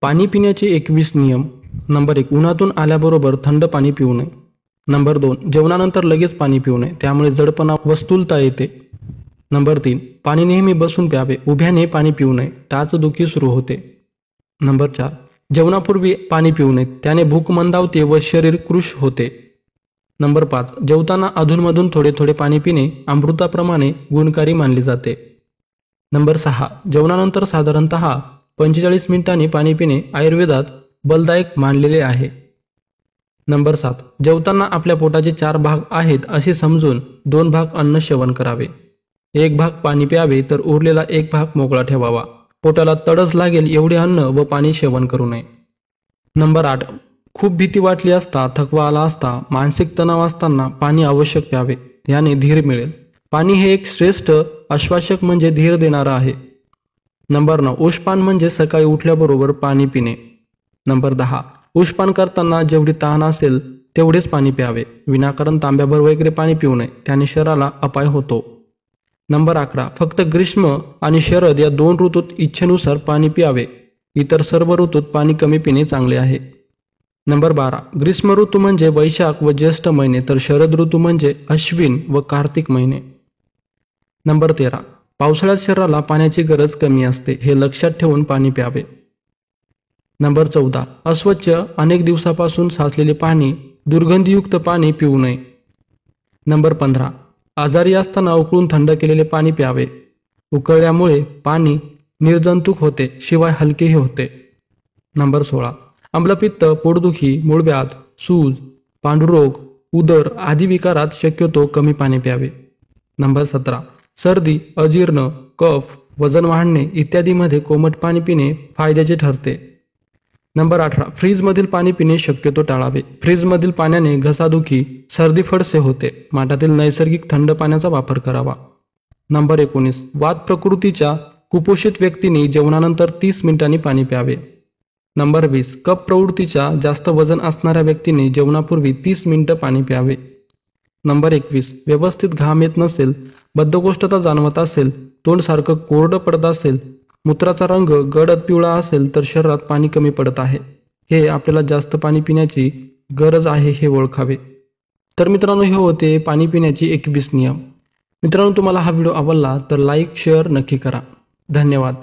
पाणी पिण्याचे 21 नियम. नंबर 1, उन्हातून आल्याबरोबर थंड पाणी पिऊ नये. नंबर 2, जेवणानंतर लगेच पाणी पिऊ नये, त्यामुळे जडपणा व स्थूलता येते. नंबर 3, पाणी नेहमी बसून प्यावे, उभ्याने पाणी पिऊ नये, टाचदुखी सुरू होते. नंबर 4, जेवणापूर्वी पाणी पिऊ नये, त्याने भूक मंदावते व शरीर कृश होते. नंबर 5, जेवताना अधूनमधून थोडे थोडे पाणी पिणे अमृताप्रमाणे गुणकारी मानले जाते. नंबर 6, जेवणानंतर साधारणतः 45 मिनिटांनी पाणी पिणे आयुर्वेदात बलदायक मानलेले आहे. नंबर 7, जेवताना आपल्या पोटाचे 4 भाग आहेत असे समजून 2 भाग अन्न सेवन करावे. 1 भाग पाणी प्यावे तर उरलेला 1 भाग मोकळा ठेवावा. पोटाला तडस लागेल एवढे अन्न व पाणी सेवन करू नये. नंबर 8, खूप भीती वाटली असता, थकवा आला असता, मानसिक तणाव असताना पाणी आवश्यक प्यावे, याने धीर मिळेल. पाणी हे एक श्रेष्ठ आश्वासक म्हणजे धीर देणारं आहे. नंबर 9, उष्पान म्हणजे सकाळी उठल्याबरोबर पाणी पिणे. नंबर 10, उष्पान करताना जेवढी तहान असेल तेवढेच पाणी प्यावे. विनाकारण तांब्याभर वगैरे पाणी पिऊ नये, त्याने शरीराला अपाय होतो. नंबर 11, फक्त ग्रीष्म आणि शरद या 2 ऋतूत इच्छेनुसार पाणी प्यावे. इतर सर्व ऋतूत पाणी कमी पिणे चांगले आहे. नंबर 12, ग्रीष्म ऋतू म्हणजे वैशाख व ज्येष्ठ महिने, तर शरद ऋतू म्हणजे अश्विन व कार्तिक महिने. नंबर 13, पावसाळ्यात शरीराला पाण्याची गरज कमी असते, हे लक्षात ठेवून पाणी प्यावे. नंबर 14, अस्वच्छ अनेक दिवसापासून साचलेले पाणी, दुर्गंधीयुक्त पाणी पिऊ नये. नंबर 15, आजारी असताना उकळून थंड केलेले पाणी प्यावे. उकळल्यामुळे पाणी निर्जंतुक होते, शिवाय हलकेही होते. नंबर 16, आम्लपित्त, पोटदुखी, मूळव्याध, सूज, पांडुरोग, उदर आदी विकारात शक्यतो कमी पाणी प्यावे. नंबर 17, सर्दी, अजीर्ण, कफ, वजन वाढणे इत्यादीमध्ये कोमट पाणी पिणे फायद्याचे ठरते. नंबर 18, फ्रीजमधील पाणी पिणे शक्यतो टाळावे. फ्रीजमधील पाण्याने घसादुखी, सर्दी फडसे होते. माठातील नैसर्गिक थंड पाण्याचा वापर करावा. नंबर 19, वात प्रकृतीच्या कुपोषित व्यक्तींनी जेवणानंतर 30 मिनिटांनी पाणी प्यावे. नंबर 20, कफ प्रवृत्तीच्या जास्त वजन असणाऱ्या व्यक्तींनी जेवणापूर्वी 30 मिनिटं पाणी प्यावे. नंबर 21, व्यवस्थित घाम येत नसेल, बद्धकोष्ठता जाणवत असेल, तोंड सारखं कोरडं पडत असेल, मूत्राचा रंग गडद पिवळा असेल तर शरीरात पाणी कमी पडत आहे. हे आपल्याला जास्त पाणी पिण्याची गरज आहे हे ओळखावे. तर मित्रांनो, हे होते पाणी पिण्याची 21 नियम. मित्रांनो, तुम्हाला हा व्हिडिओ आवडला तर लाईक शेअर नक्की करा. धन्यवाद.